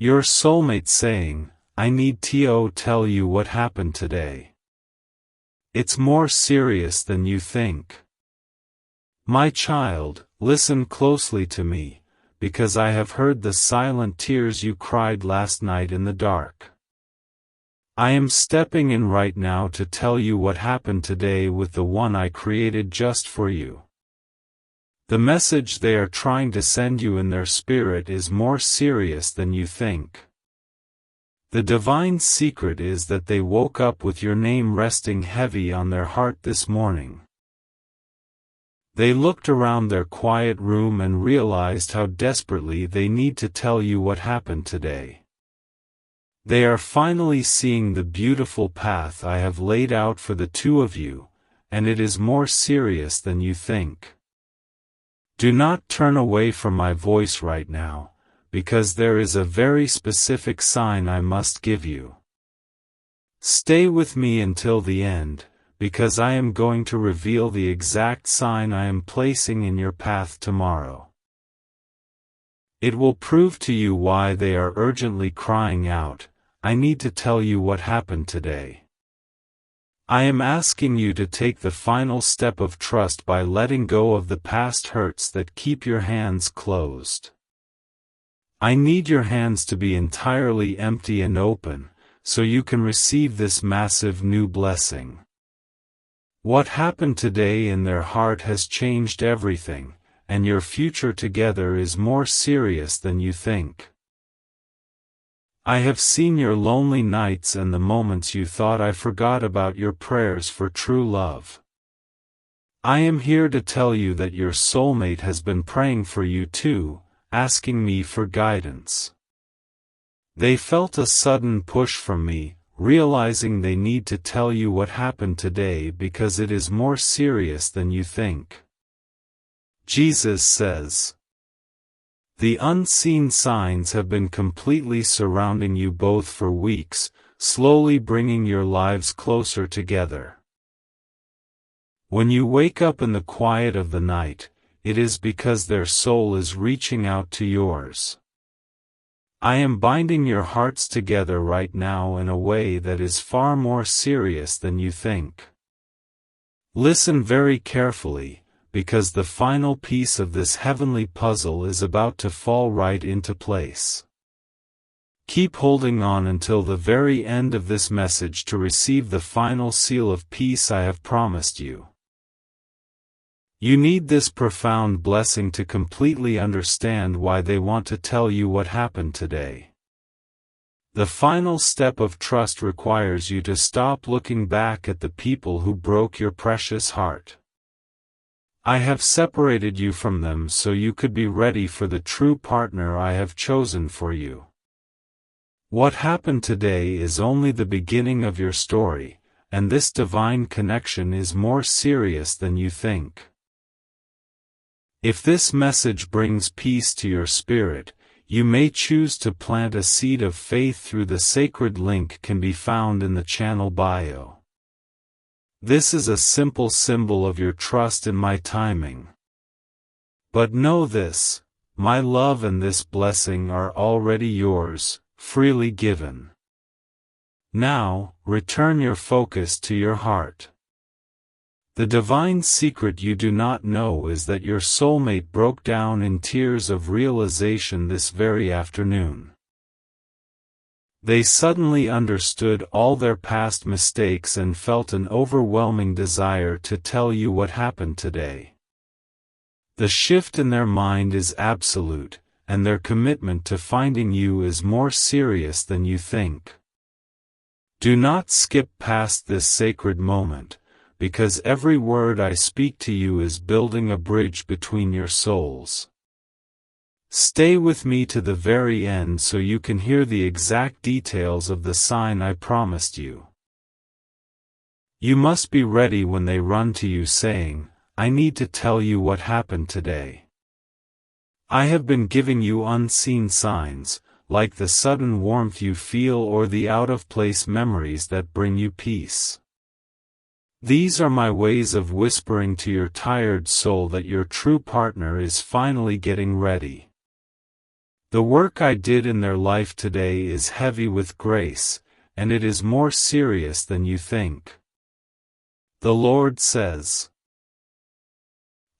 Your soulmate saying, I need to tell you what happened today. It's more serious than you think. My child, listen closely to me, because I have heard the silent tears you cried last night in the dark. I am stepping in right now to tell you what happened today with the one I created just for you. The message they are trying to send you in their spirit is more serious than you think. The divine secret is that they woke up with your name resting heavy on their heart this morning. They looked around their quiet room and realized how desperately they need to tell you what happened today. They are finally seeing the beautiful path I have laid out for the two of you, and it is more serious than you think. Do not turn away from my voice right now, because there is a very specific sign I must give you. Stay with me until the end, because I am going to reveal the exact sign I am placing in your path tomorrow. It will prove to you why they are urgently crying out, I need to tell you what happened today. I am asking you to take the final step of trust by letting go of the past hurts that keep your hands closed. I need your hands to be entirely empty and open, so you can receive this massive new blessing. What happened today in their heart has changed everything, and your future together is more serious than you think. I have seen your lonely nights and the moments you thought I forgot about your prayers for true love. I am here to tell you that your soulmate has been praying for you too, asking me for guidance. They felt a sudden push from me, realizing they need to tell you what happened today because it is more serious than you think. Jesus says, the unseen signs have been completely surrounding you both for weeks, slowly bringing your lives closer together. When you wake up in the quiet of the night, it is because their soul is reaching out to yours. I am binding your hearts together right now in a way that is far more serious than you think. Listen very carefully, because the final piece of this heavenly puzzle is about to fall right into place. Keep holding on until the very end of this message to receive the final seal of peace I have promised you. You need this profound blessing to completely understand why they want to tell you what happened today. The final step of trust requires you to stop looking back at the people who broke your precious heart. I have separated you from them so you could be ready for the true partner I have chosen for you. What happened today is only the beginning of your story, and this divine connection is more serious than you think. If this message brings peace to your spirit, you may choose to plant a seed of faith through the sacred link can be found in the channel bio. This is a simple symbol of your trust in my timing. But know this, my love and this blessing are already yours, freely given. Now, return your focus to your heart. The divine secret you do not know is that your soulmate broke down in tears of realization this very afternoon. They suddenly understood all their past mistakes and felt an overwhelming desire to tell you what happened today. The shift in their mind is absolute, and their commitment to finding you is more serious than you think. Do not skip past this sacred moment, because every word I speak to you is building a bridge between your souls. Stay with me to the very end so you can hear the exact details of the sign I promised you. You must be ready when they run to you saying, I need to tell you what happened today. I have been giving you unseen signs, like the sudden warmth you feel or the out-of-place memories that bring you peace. These are my ways of whispering to your tired soul that your true partner is finally getting ready. The work I did in their life today is heavy with grace, and it is more serious than you think. The Lord says,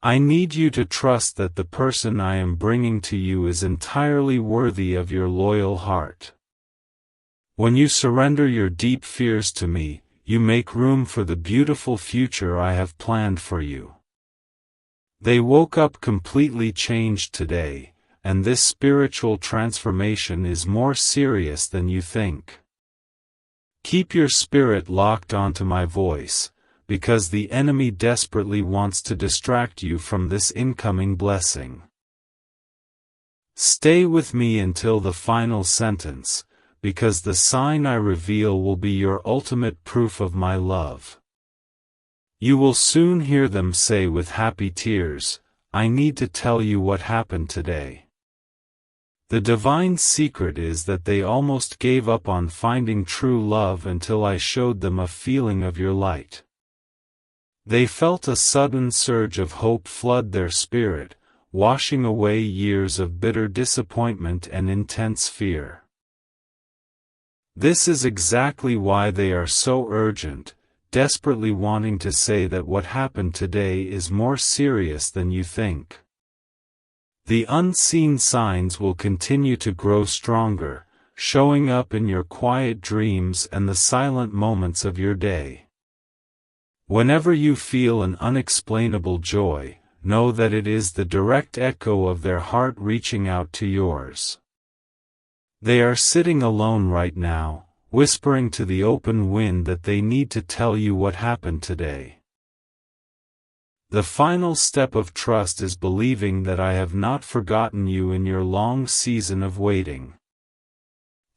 I need you to trust that the person I am bringing to you is entirely worthy of your loyal heart. When you surrender your deep fears to me, you make room for the beautiful future I have planned for you. They woke up completely changed today, and this spiritual transformation is more serious than you think. Keep your spirit locked onto my voice, because the enemy desperately wants to distract you from this incoming blessing. Stay with me until the final sentence, because the sign I reveal will be your ultimate proof of my love. You will soon hear them say with happy tears, I need to tell you what happened today. The divine secret is that they almost gave up on finding true love until I showed them a feeling of your light. They felt a sudden surge of hope flood their spirit, washing away years of bitter disappointment and intense fear. This is exactly why they are so urgent, desperately wanting to say that what happened today is more serious than you think. The unseen signs will continue to grow stronger, showing up in your quiet dreams and the silent moments of your day. Whenever you feel an unexplainable joy, know that it is the direct echo of their heart reaching out to yours. They are sitting alone right now, whispering to the open wind that they need to tell you what happened today. The final step of trust is believing that I have not forgotten you in your long season of waiting.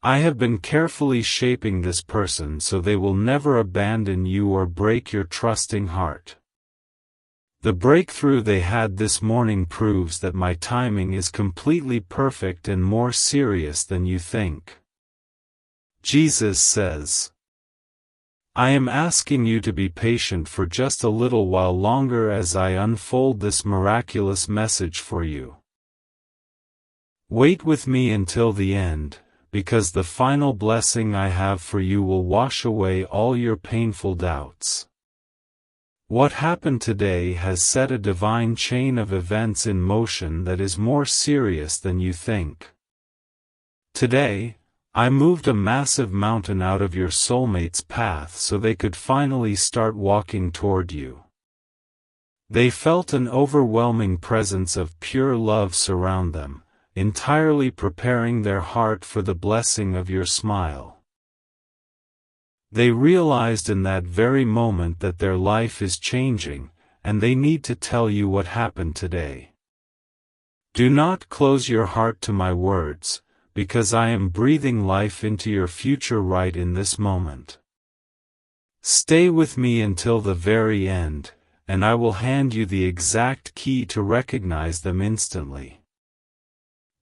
I have been carefully shaping this person so they will never abandon you or break your trusting heart. The breakthrough they had this morning proves that my timing is completely perfect and more serious than you think. Jesus says, I am asking you to be patient for just a little while longer as I unfold this miraculous message for you. Wait with me until the end, because the final blessing I have for you will wash away all your painful doubts. What happened today has set a divine chain of events in motion that is more serious than you think. Today, I moved a massive mountain out of your soulmate's path so they could finally start walking toward you. They felt an overwhelming presence of pure love surround them, entirely preparing their heart for the blessing of your smile. They realized in that very moment that their life is changing, and they need to tell you what happened today. Do not close your heart to my words, because I am breathing life into your future right in this moment. Stay with me until the very end, and I will hand you the exact key to recognize them instantly.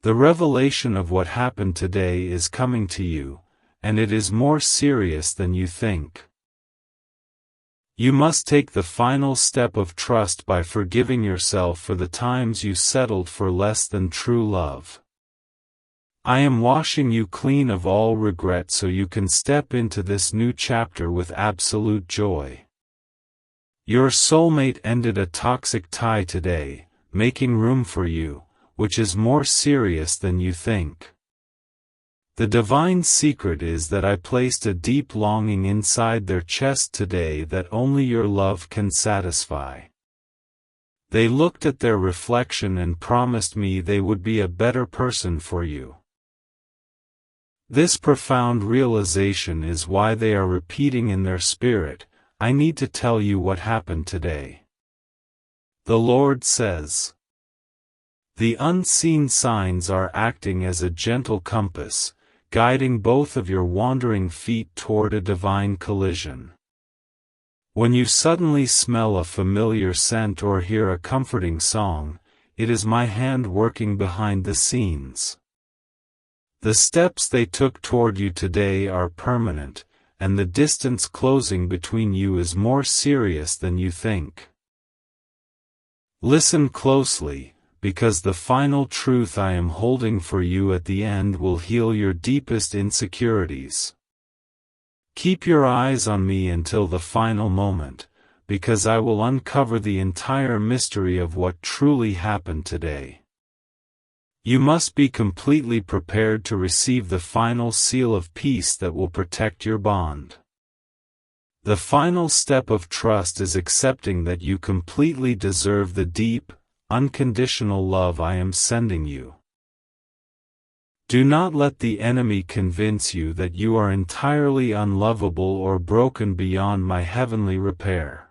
The revelation of what happened today is coming to you, and it is more serious than you think. You must take the final step of trust by forgiving yourself for the times you settled for less than true love. I am washing you clean of all regret so you can step into this new chapter with absolute joy. Your soulmate ended a toxic tie today, making room for you, which is more serious than you think. The divine secret is that I placed a deep longing inside their chest today that only your love can satisfy. They looked at their reflection and promised me they would be a better person for you. This profound realization is why they are repeating in their spirit, I need to tell you what happened today. The Lord says, the unseen signs are acting as a gentle compass, guiding both of your wandering feet toward a divine collision. When you suddenly smell a familiar scent or hear a comforting song, it is my hand working behind the scenes. The steps they took toward you today are permanent, and the distance closing between you is more serious than you think. Listen closely, because the final truth I am holding for you at the end will heal your deepest insecurities. Keep your eyes on me until the final moment, because I will uncover the entire mystery of what truly happened today. You must be completely prepared to receive the final seal of peace that will protect your bond. The final step of trust is accepting that you completely deserve the deep, unconditional love I am sending you. Do not let the enemy convince you that you are entirely unlovable or broken beyond my heavenly repair.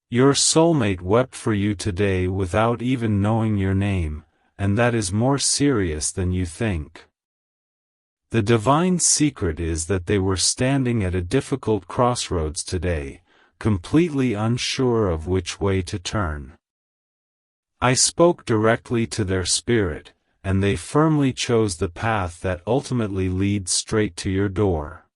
Your soulmate wept for you today without even knowing your name, and that is more serious than you think. The divine secret is that they were standing at a difficult crossroads today, completely unsure of which way to turn. I spoke directly to their spirit, and they firmly chose the path that ultimately leads straight to your door.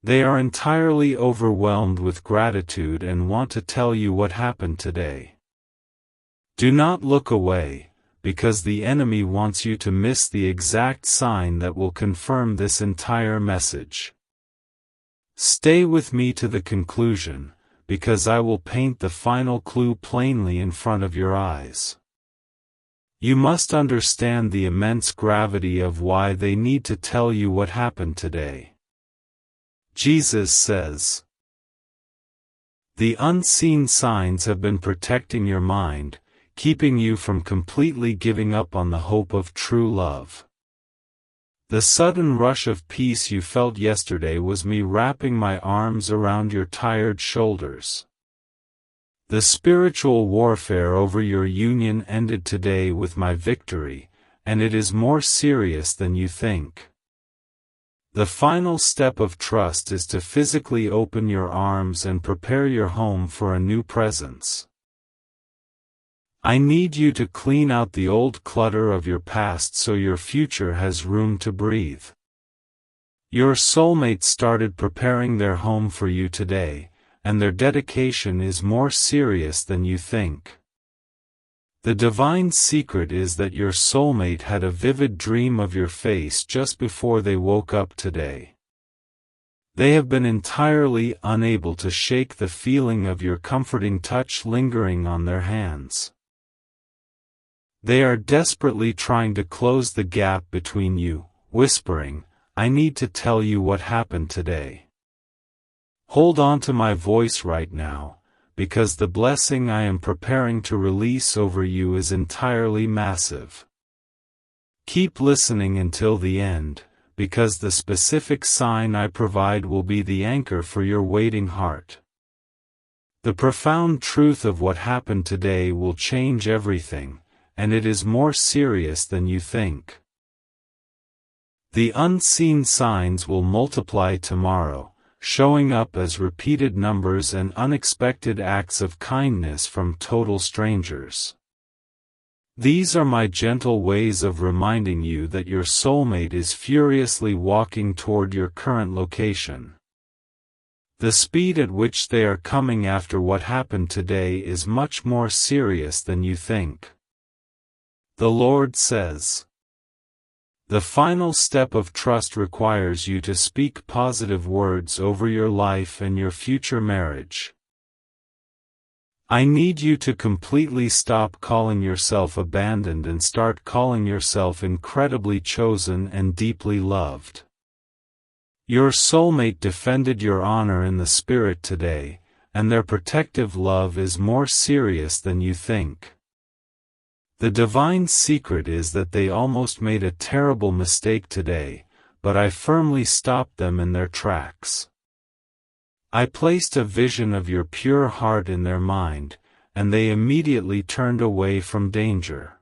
They are entirely overwhelmed with gratitude and want to tell you what happened today. Do not look away, because the enemy wants you to miss the exact sign that will confirm this entire message. Stay with me to the conclusion, because I will paint the final clue plainly in front of your eyes. You must understand the immense gravity of why they need to tell you what happened today. Jesus says, "The unseen signs have been protecting your mind, keeping you from completely giving up on the hope of true love. The sudden rush of peace you felt yesterday was me wrapping my arms around your tired shoulders. The spiritual warfare over your union ended today with my victory, and it is more serious than you think. The final step of trust is to physically open your arms and prepare your home for a new presence. I need you to clean out the old clutter of your past so your future has room to breathe. Your soulmate started preparing their home for you today, and their dedication is more serious than you think. The divine secret is that your soulmate had a vivid dream of your face just before they woke up today. They have been entirely unable to shake the feeling of your comforting touch lingering on their hands. They are desperately trying to close the gap between you, whispering, "I need to tell you what happened today." Hold on to my voice right now, because the blessing I am preparing to release over you is entirely massive. Keep listening until the end, because the specific sign I provide will be the anchor for your waiting heart. The profound truth of what happened today will change everything, and it is more serious than you think. The unseen signs will multiply tomorrow, showing up as repeated numbers and unexpected acts of kindness from total strangers. These are my gentle ways of reminding you that your soulmate is furiously walking toward your current location. The speed at which they are coming after what happened today is much more serious than you think. The Lord says, "The final step of trust requires you to speak positive words over your life and your future marriage. I need you to completely stop calling yourself abandoned and start calling yourself incredibly chosen and deeply loved. Your soulmate defended your honor in the spirit today, and their protective love is more serious than you think. The divine secret is that they almost made a terrible mistake today, but I firmly stopped them in their tracks. I placed a vision of your pure heart in their mind, and they immediately turned away from danger.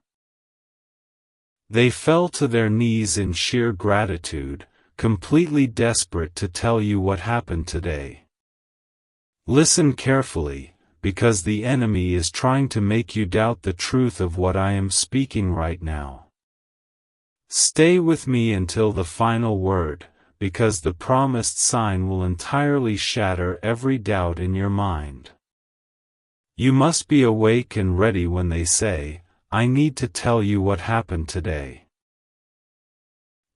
They fell to their knees in sheer gratitude, completely desperate to tell you what happened today. Listen carefully, because the enemy is trying to make you doubt the truth of what I am speaking right now. Stay with me until the final word, because the promised sign will entirely shatter every doubt in your mind. You must be awake and ready when they say, "I need to tell you what happened today."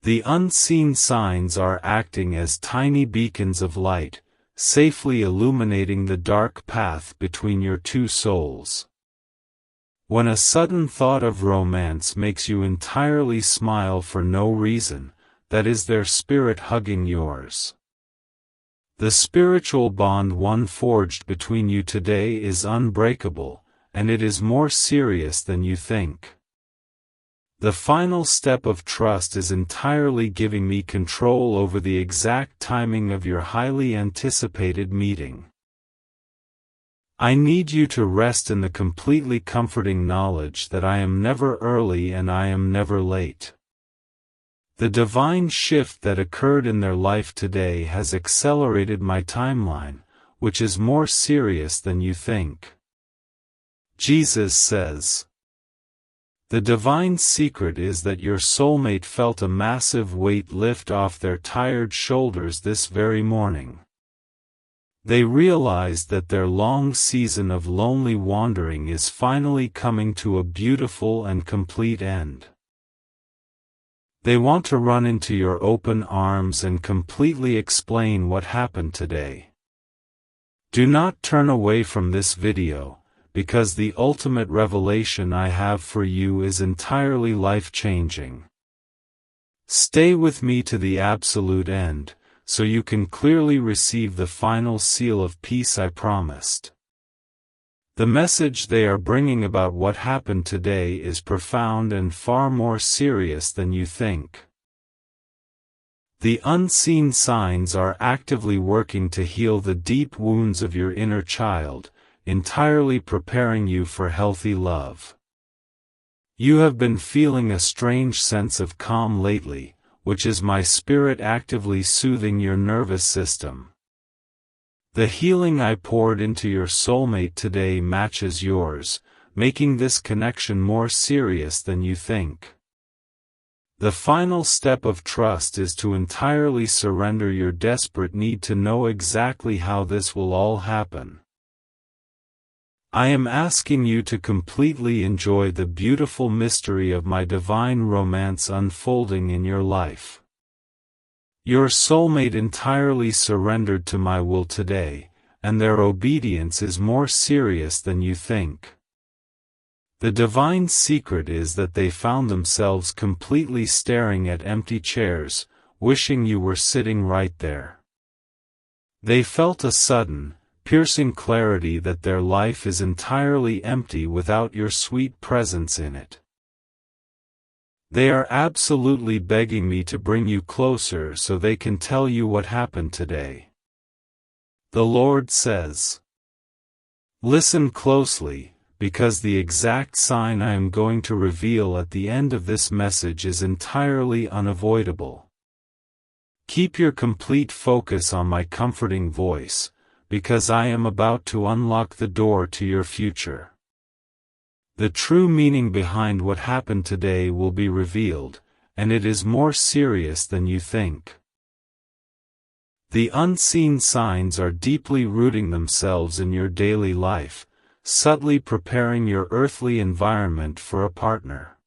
The unseen signs are acting as tiny beacons of light, safely illuminating the dark path between your two souls. When a sudden thought of romance makes you entirely smile for no reason, that is their spirit hugging yours. The spiritual bond one forged between you today is unbreakable, and it is more serious than you think. The final step of trust is entirely giving me control over the exact timing of your highly anticipated meeting. I need you to rest in the completely comforting knowledge that I am never early and I am never late. The divine shift that occurred in their life today has accelerated my timeline, which is more serious than you think. Jesus says, "The divine secret is that your soulmate felt a massive weight lift off their tired shoulders this very morning. They realized that their long season of lonely wandering is finally coming to a beautiful and complete end. They want to run into your open arms and completely explain what happened today. Do not turn away from this video, because the ultimate revelation I have for you is entirely life-changing. Stay with me to the absolute end, so you can clearly receive the final seal of peace I promised. The message they are bringing about what happened today is profound and far more serious than you think. The unseen signs are actively working to heal the deep wounds of your inner child, entirely preparing you for healthy love. You have been feeling a strange sense of calm lately, which is my spirit actively soothing your nervous system. The healing I poured into your soulmate today matches yours, making this connection more serious than you think. The final step of trust is to entirely surrender your desperate need to know exactly how this will all happen. I am asking you to completely enjoy the beautiful mystery of my divine romance unfolding in your life. Your soulmate entirely surrendered to my will today, and their obedience is more serious than you think. The divine secret is that they found themselves completely staring at empty chairs, wishing you were sitting right there. They felt a sudden, piercing clarity that their life is entirely empty without your sweet presence in it. They are absolutely begging me to bring you closer so they can tell you what happened today. The Lord says, "Listen closely, because the exact sign I am going to reveal at the end of this message is entirely unavoidable. Keep your complete focus on my comforting voice, because I am about to unlock the door to your future. The true meaning behind what happened today will be revealed, and it is more serious than you think. The unseen signs are deeply rooting themselves in your daily life, subtly preparing your earthly environment for a partner.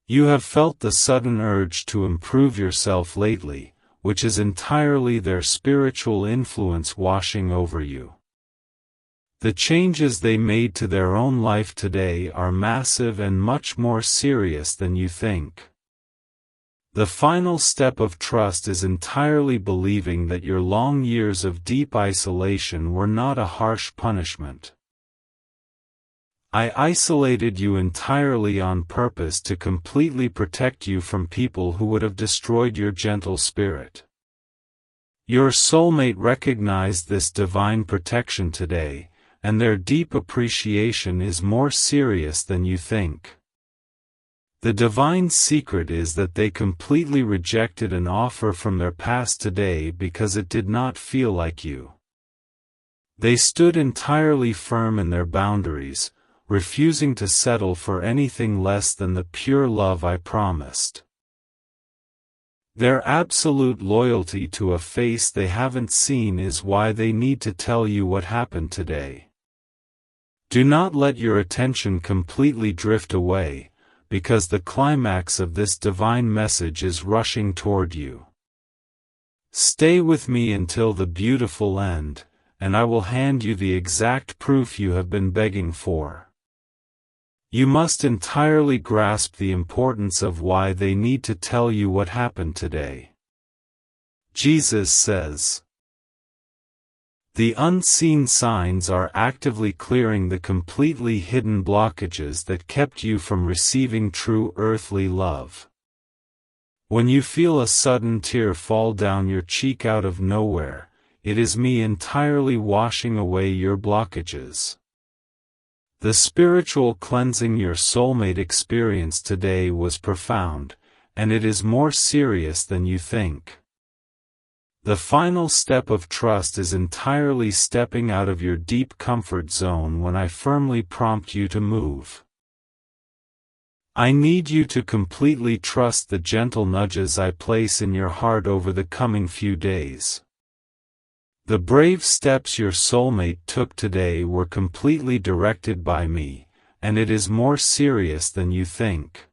You have felt the sudden urge to improve yourself lately, which is entirely their spiritual influence washing over you. The changes they made to their own life today are massive and much more serious than you think. The final step of trust is entirely believing that your long years of deep isolation were not a harsh punishment. I isolated you entirely on purpose to completely protect you from people who would have destroyed your gentle spirit. Your soulmate recognized this divine protection today, and their deep appreciation is more serious than you think. The divine secret is that they completely rejected an offer from their past today because it did not feel like you. They stood entirely firm in their boundaries, refusing to settle for anything less than the pure love I promised. Their absolute loyalty to a face they haven't seen is why they need to tell you what happened today. Do not let your attention completely drift away, because the climax of this divine message is rushing toward you. Stay with me until the beautiful end, and I will hand you the exact proof you have been begging for. You must entirely grasp the importance of why they need to tell you what happened today. Jesus says, the unseen signs are actively clearing the completely hidden blockages that kept you from receiving true earthly love. When you feel a sudden tear fall down your cheek out of nowhere, it is me entirely washing away your blockages. The spiritual cleansing your soulmate experienced today was profound, and it is more serious than you think. The final step of trust is entirely stepping out of your deep comfort zone when I firmly prompt you to move. I need you to completely trust the gentle nudges I place in your heart over the coming few days. The brave steps your soulmate took today were completely directed by me, and it is more serious than you think.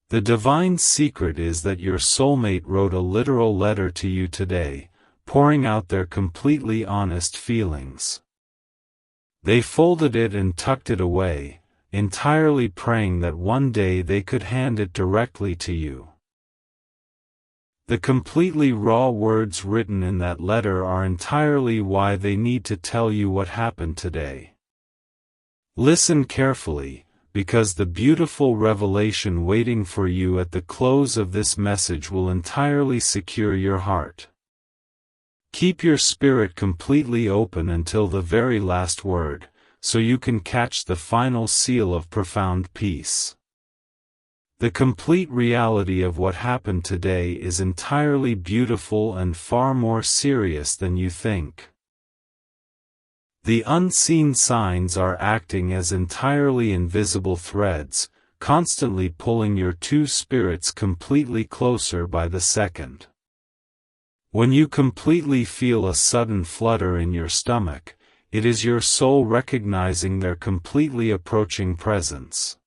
The divine secret is that your soulmate wrote a literal letter to you today, pouring out their completely honest feelings. They folded it and tucked it away, entirely praying that one day they could hand it directly to you. The completely raw words written in that letter are entirely why they need to tell you what happened today. Listen carefully, because the beautiful revelation waiting for you at the close of this message will entirely secure your heart. Keep your spirit completely open until the very last word, so you can catch the final seal of profound peace. The complete reality of what happened today is entirely beautiful and far more serious than you think. The unseen signs are acting as entirely invisible threads, constantly pulling your two spirits completely closer by the second. When you completely feel a sudden flutter in your stomach, it is your soul recognizing their completely approaching presence.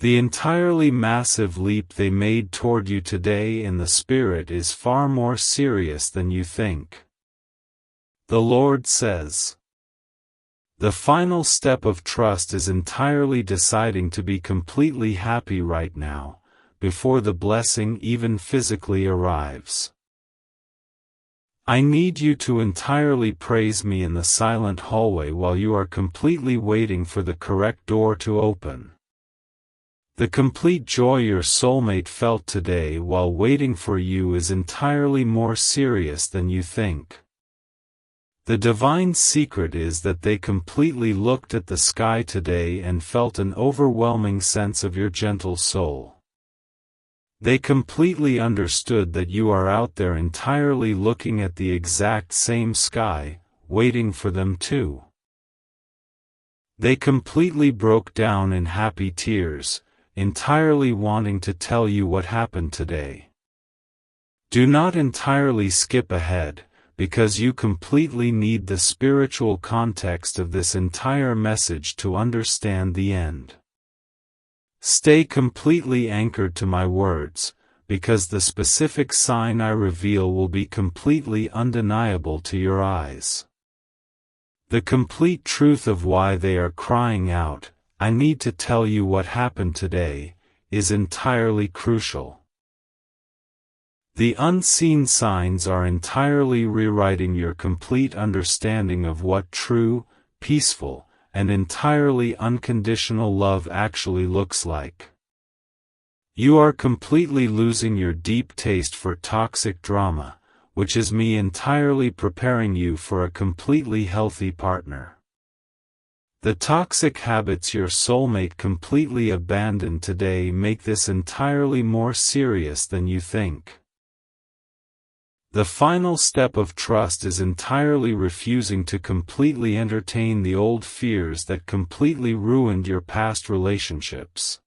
The entirely massive leap they made toward you today in the spirit is far more serious than you think. The Lord says, the final step of trust is entirely deciding to be completely happy right now, before the blessing even physically arrives. I need you to entirely praise me in the silent hallway while you are completely waiting for the correct door to open. The complete joy your soulmate felt today while waiting for you is entirely more serious than you think. The divine secret is that they completely looked at the sky today and felt an overwhelming sense of your gentle soul. They completely understood that you are out there entirely looking at the exact same sky, waiting for them too. They completely broke down in happy tears, entirely wanting to tell you what happened today. Do not entirely skip ahead, because you completely need the spiritual context of this entire message to understand the end. Stay completely anchored to my words, because the specific sign I reveal will be completely undeniable to your eyes. The complete truth of why they are crying out, "I need to tell you what happened today," is entirely crucial. The unseen signs are entirely rewriting your complete understanding of what true, peaceful, and entirely unconditional love actually looks like. You are completely losing your deep taste for toxic drama, which is me entirely preparing you for a completely healthy partner. The toxic habits your soulmate completely abandoned today make this entirely more serious than you think. The final step of trust is entirely refusing to completely entertain the old fears that completely ruined your past relationships.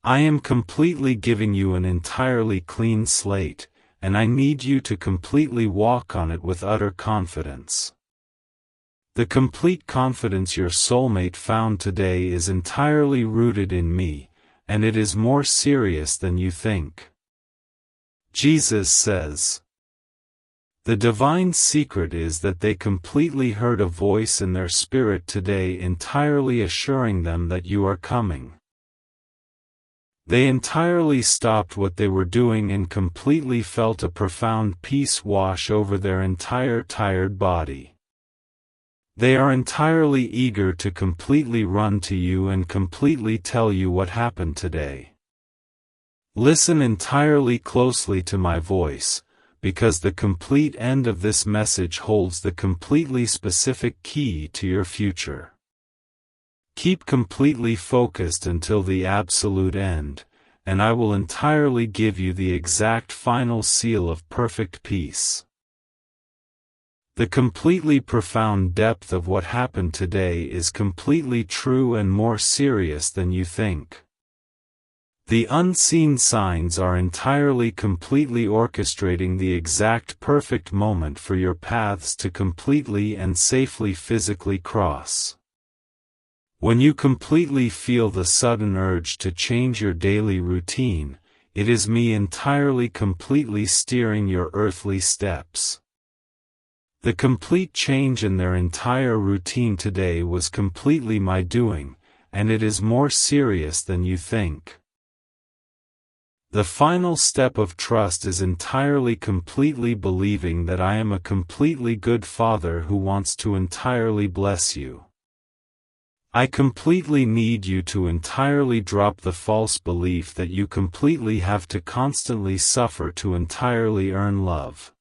I am completely giving you an entirely clean slate, and I need you to completely walk on it with utter confidence. The complete confidence your soulmate found today is entirely rooted in me, and it is more serious than you think. Jesus says, the divine secret is that they completely heard a voice in their spirit today entirely assuring them that you are coming. They entirely stopped what they were doing and completely felt a profound peace wash over their entire tired body. They are entirely eager to completely run to you and completely tell you what happened today. Listen entirely closely to my voice, because the complete end of this message holds the completely specific key to your future. Keep completely focused until the absolute end, and I will entirely give you the exact final seal of perfect peace. The completely profound depth of what happened today is completely true and more serious than you think. The unseen signs are entirely completely orchestrating the exact perfect moment for your paths to completely and safely physically cross. When you completely feel the sudden urge to change your daily routine, it is me entirely completely steering your earthly steps. The complete change in their entire routine today was completely my doing, and it is more serious than you think. The final step of trust is entirely completely believing that I am a completely good Father who wants to entirely bless you. I completely need you to entirely drop the false belief that you completely have to constantly suffer to entirely earn love.